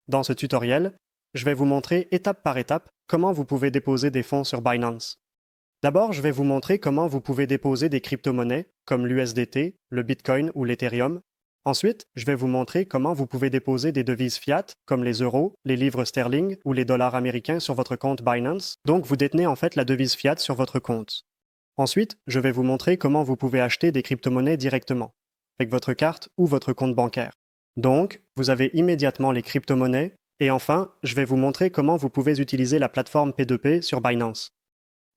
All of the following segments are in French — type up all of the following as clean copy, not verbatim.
Dans ce tutoriel, je vais vous montrer étape par étape comment vous pouvez déposer des fonds sur Binance. D'abord, je vais vous montrer comment vous pouvez déposer des crypto-monnaies comme l'USDT, le Bitcoin ou l'Ethereum. Ensuite, je vais vous montrer comment vous pouvez déposer des devises fiat comme les euros, les livres sterling ou les dollars américains sur votre compte Binance. Donc, vous détenez en fait la devise fiat sur votre compte. Ensuite, je vais vous montrer comment vous pouvez acheter des crypto-monnaies directement, avec votre carte ou votre compte bancaire. Donc, vous avez immédiatement les crypto-monnaies. Et enfin, je vais vous montrer comment vous pouvez utiliser la plateforme P2P sur Binance.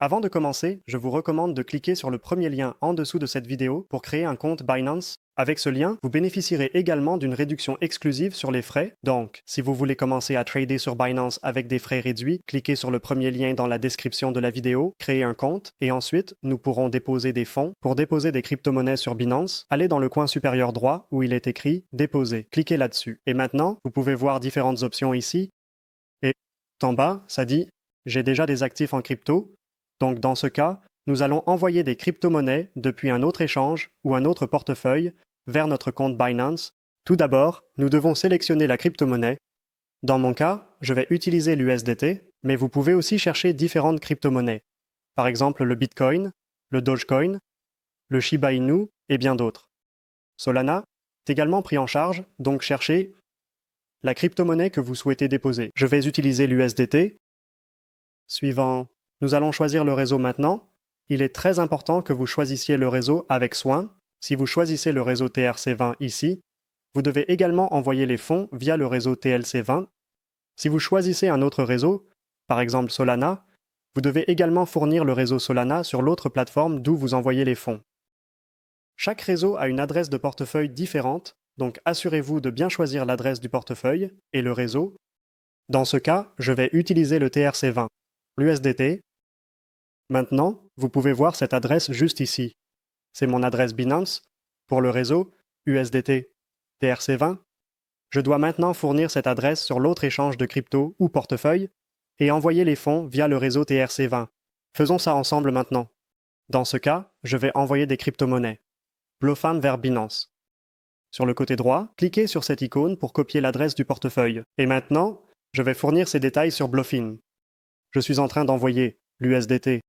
Avant de commencer, je vous recommande de cliquer sur le premier lien en dessous de cette vidéo pour créer un compte Binance. Avec ce lien, vous bénéficierez également d'une réduction exclusive sur les frais. Donc, si vous voulez commencer à trader sur Binance avec des frais réduits, cliquez sur le premier lien dans la description de la vidéo, créez un compte, et ensuite, nous pourrons déposer des fonds. Pour déposer des crypto-monnaies sur Binance, allez dans le coin supérieur droit où il est écrit « Déposer ». Cliquez là-dessus. Et maintenant, vous pouvez voir différentes options ici. Et en bas, ça dit « J'ai déjà des actifs en crypto ». Donc dans ce cas, nous allons envoyer des crypto-monnaies depuis un autre échange ou un autre portefeuille vers notre compte Binance. Tout d'abord, nous devons sélectionner la crypto-monnaie. Dans mon cas, je vais utiliser l'USDT, mais vous pouvez aussi chercher différentes crypto-monnaies. Par exemple le Bitcoin, le Dogecoin, le Shiba Inu et bien d'autres. Solana est également pris en charge, donc cherchez la crypto-monnaie que vous souhaitez déposer. Je vais utiliser l'USDT. Suivant. Nous allons choisir le réseau maintenant. Il est très important que vous choisissiez le réseau avec soin. Si vous choisissez le réseau TRC20 ici, vous devez également envoyer les fonds via le réseau TLC20. Si vous choisissez un autre réseau, par exemple Solana, vous devez également fournir le réseau Solana sur l'autre plateforme d'où vous envoyez les fonds. Chaque réseau a une adresse de portefeuille différente, donc assurez-vous de bien choisir l'adresse du portefeuille et le réseau. Dans ce cas, je vais utiliser le TRC20, l'USDT. Maintenant, vous pouvez voir cette adresse juste ici. C'est mon adresse Binance. Pour le réseau, USDT, TRC20. Je dois maintenant fournir cette adresse sur l'autre échange de crypto ou portefeuille et envoyer les fonds via le réseau TRC20. Faisons ça ensemble maintenant. Dans ce cas, je vais envoyer des crypto-monnaies. Blofin vers Binance. Sur le côté droit, cliquez sur cette icône pour copier l'adresse du portefeuille. Et maintenant, je vais fournir ces détails sur Blofin. Je suis en train d'envoyer l'USDT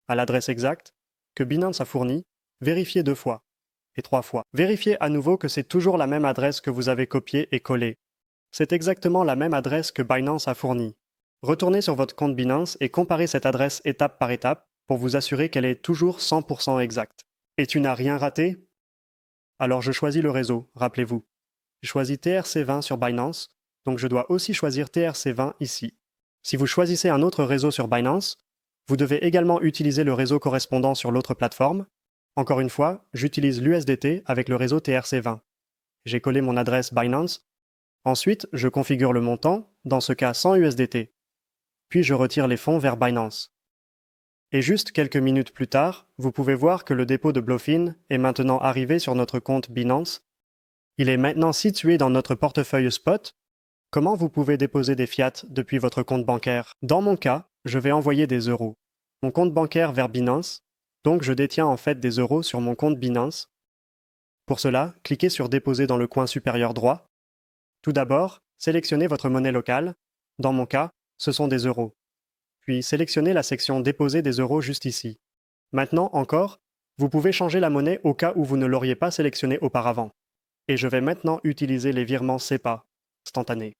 à l'adresse exacte que Binance a fournie, vérifiez 2 fois et 3 fois. Vérifiez à nouveau que c'est toujours la même adresse que vous avez copiée et collée. C'est exactement la même adresse que Binance a fournie. Retournez sur votre compte Binance et comparez cette adresse étape par étape pour vous assurer qu'elle est toujours 100% exacte. Et tu n'as rien raté? Alors je choisis le réseau, rappelez-vous. Je choisis TRC20 sur Binance, donc je dois aussi choisir TRC20 ici. Si vous choisissez un autre réseau sur Binance, vous devez également utiliser le réseau correspondant sur l'autre plateforme. Encore une fois, j'utilise l'USDT avec le réseau TRC20. J'ai collé mon adresse Binance. Ensuite, je configure le montant, dans ce cas sans USDT. Puis je retire les fonds vers Binance. Et juste quelques minutes plus tard, vous pouvez voir que le dépôt de Blofin est maintenant arrivé sur notre compte Binance. Il est maintenant situé dans notre portefeuille Spot. Comment vous pouvez déposer des fiat depuis votre compte bancaire? Dans mon cas, je vais envoyer des euros. Mon compte bancaire vers Binance, donc je détiens en fait des euros sur mon compte Binance. Pour cela, cliquez sur Déposer dans le coin supérieur droit. Tout d'abord, sélectionnez votre monnaie locale. Dans mon cas, ce sont des euros. Puis sélectionnez la section Déposer des euros juste ici. Maintenant encore, vous pouvez changer la monnaie au cas où vous ne l'auriez pas sélectionnée auparavant. Et je vais maintenant utiliser les virements SEPA, instantanés.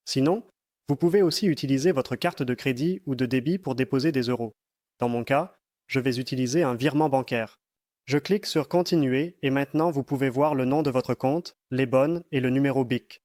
Sinon, vous pouvez aussi utiliser votre carte de crédit ou de débit pour déposer des euros. Dans mon cas, je vais utiliser un virement bancaire. Je clique sur Continuer et maintenant vous pouvez voir le nom de votre compte, les bonnes et le numéro BIC.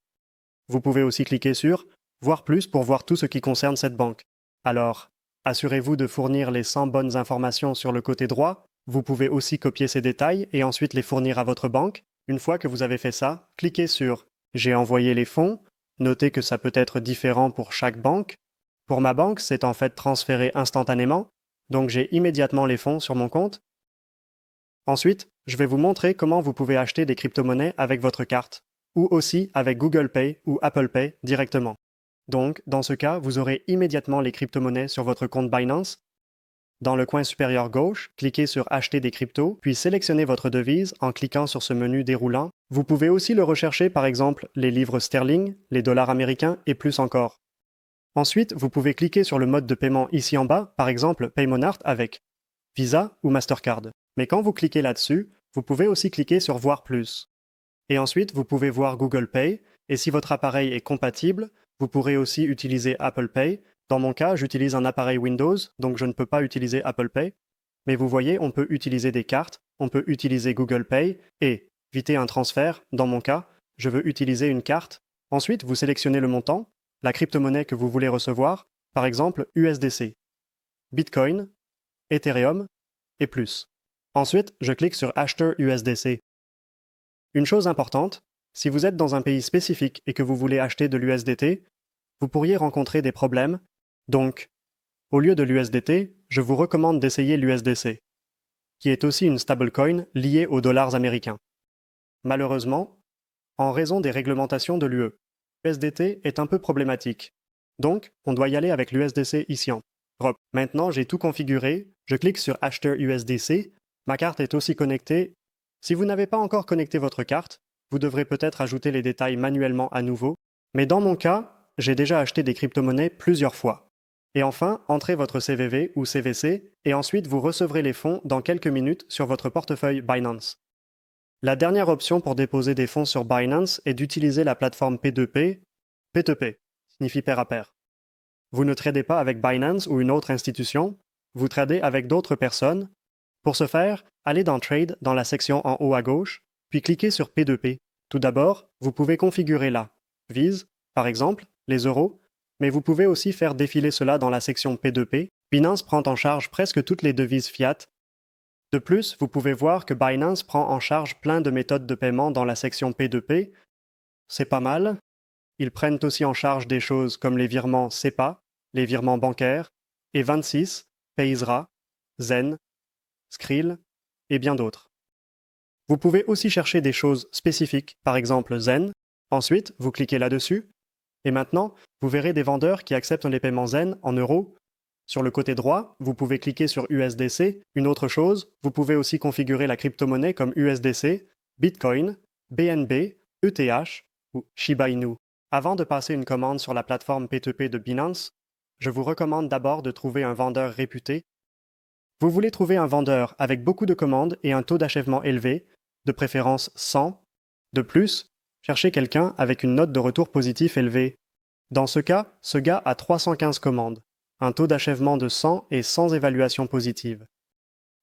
Vous pouvez aussi cliquer sur Voir plus pour voir tout ce qui concerne cette banque. Alors, assurez-vous de fournir les 100 bonnes informations sur le côté droit. Vous pouvez aussi copier ces détails et ensuite les fournir à votre banque. Une fois que vous avez fait ça, cliquez sur J'ai envoyé les fonds. Notez que ça peut être différent pour chaque banque. Pour ma banque, c'est en fait transféré instantanément, donc j'ai immédiatement les fonds sur mon compte. Ensuite, je vais vous montrer comment vous pouvez acheter des crypto-monnaies avec votre carte, ou aussi avec Google Pay ou Apple Pay directement. Donc, dans ce cas, vous aurez immédiatement les crypto-monnaies sur votre compte Binance. Dans le coin supérieur gauche, cliquez sur Acheter des cryptos, puis sélectionnez votre devise en cliquant sur ce menu déroulant. Vous pouvez aussi le rechercher par exemple les livres sterling, les dollars américains et plus encore. Ensuite, vous pouvez cliquer sur le mode de paiement ici en bas, par exemple PayMonart avec Visa ou Mastercard. Mais quand vous cliquez là-dessus, vous pouvez aussi cliquer sur Voir plus. Et ensuite, vous pouvez voir Google Pay, et si votre appareil est compatible, vous pourrez aussi utiliser Apple Pay. Dans mon cas, j'utilise un appareil Windows, donc je ne peux pas utiliser Apple Pay. Mais vous voyez, on peut utiliser des cartes, on peut utiliser Google Pay, et éviter un transfert, dans mon cas, je veux utiliser une carte. Ensuite, vous sélectionnez le montant, la crypto-monnaie que vous voulez recevoir, par exemple USDC, Bitcoin, Ethereum et plus. Ensuite, je clique sur Acheter USDC. Une chose importante, si vous êtes dans un pays spécifique et que vous voulez acheter de l'USDT, vous pourriez rencontrer des problèmes. Donc, au lieu de l'USDT, je vous recommande d'essayer l'USDC, qui est aussi une stablecoin liée aux dollars américains. Malheureusement, en raison des réglementations de l'UE, l'USDT est un peu problématique. Donc, on doit y aller avec l'USDC ici en Europe. Maintenant, j'ai tout configuré, je clique sur Acheter USDC, ma carte est aussi connectée. Si vous n'avez pas encore connecté votre carte, vous devrez peut-être ajouter les détails manuellement à nouveau, mais dans mon cas, j'ai déjà acheté des crypto-monnaies plusieurs fois. Et enfin, entrez votre CVV ou CVC, et ensuite vous recevrez les fonds dans quelques minutes sur votre portefeuille Binance. La dernière option pour déposer des fonds sur Binance est d'utiliser la plateforme P2P. P2P signifie pair à pair. Vous ne tradez pas avec Binance ou une autre institution, vous tradez avec d'autres personnes. Pour ce faire, allez dans Trade dans la section en haut à gauche, puis cliquez sur P2P. Tout d'abord, vous pouvez configurer la Vise, par exemple, les euros, mais vous pouvez aussi faire défiler cela dans la section P2P. Binance prend en charge presque toutes les devises fiat. De plus, vous pouvez voir que Binance prend en charge plein de méthodes de paiement dans la section P2P. C'est pas mal. Ils prennent aussi en charge des choses comme les virements SEPA, les virements bancaires, et 26, Paysra, Zen, Skrill et bien d'autres. Vous pouvez aussi chercher des choses spécifiques, par exemple Zen. Ensuite, vous cliquez là-dessus. Et maintenant, vous verrez des vendeurs qui acceptent les paiements Zen en euros. Sur le côté droit, vous pouvez cliquer sur USDC. Une autre chose, vous pouvez aussi configurer la crypto-monnaie comme USDC, Bitcoin, BNB, ETH ou Shiba Inu. Avant de passer une commande sur la plateforme P2P de Binance, je vous recommande d'abord de trouver un vendeur réputé. Vous voulez trouver un vendeur avec beaucoup de commandes et un taux d'achèvement élevé, de préférence 100. De plus, cherchez quelqu'un avec une note de retour positif élevée. Dans ce cas, ce gars a 315 commandes, un taux d'achèvement de 100 et sans évaluation positive.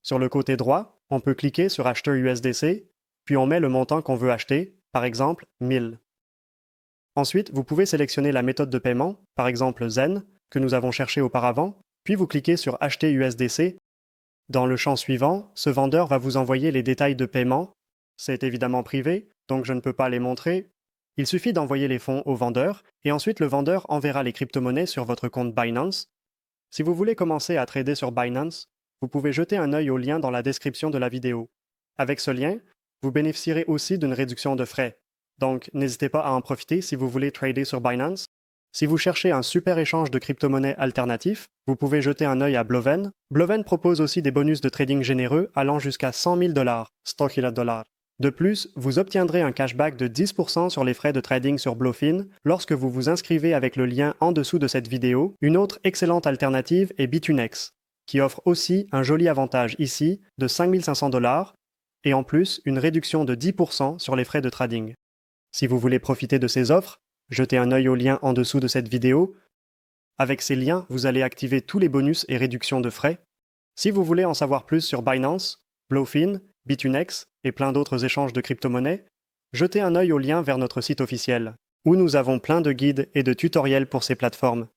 Sur le côté droit, on peut cliquer sur Acheter USDC, puis on met le montant qu'on veut acheter, par exemple 1000. Ensuite, vous pouvez sélectionner la méthode de paiement, par exemple Zen, que nous avons cherché auparavant, puis vous cliquez sur Acheter USDC. Dans le champ suivant, ce vendeur va vous envoyer les détails de paiement. C'est évidemment privé, donc je ne peux pas les montrer. Il suffit d'envoyer les fonds au vendeur, et ensuite le vendeur enverra les crypto-monnaies sur votre compte Binance. Si vous voulez commencer à trader sur Binance, vous pouvez jeter un œil au lien dans la description de la vidéo. Avec ce lien, vous bénéficierez aussi d'une réduction de frais. Donc, n'hésitez pas à en profiter si vous voulez trader sur Binance. Si vous cherchez un super échange de crypto-monnaies alternatif, vous pouvez jeter un œil à Bloven. Bloven propose aussi des bonus de trading généreux allant jusqu'à 100 000 $, 100 000 $. De plus, vous obtiendrez un cashback de 10% sur les frais de trading sur Bluefin lorsque vous vous inscrivez avec le lien en dessous de cette vidéo. Une autre excellente alternative est Bitunex, qui offre aussi un joli avantage ici de 5 500 $ et en plus une réduction de 10% sur les frais de trading. Si vous voulez profiter de ces offres, jetez un œil au lien en dessous de cette vidéo. Avec ces liens, vous allez activer tous les bonus et réductions de frais. Si vous voulez en savoir plus sur Binance, Bluefin, Bitunex et plein d'autres échanges de crypto-monnaies, jetez un œil au lien vers notre site officiel, où nous avons plein de guides et de tutoriels pour ces plateformes.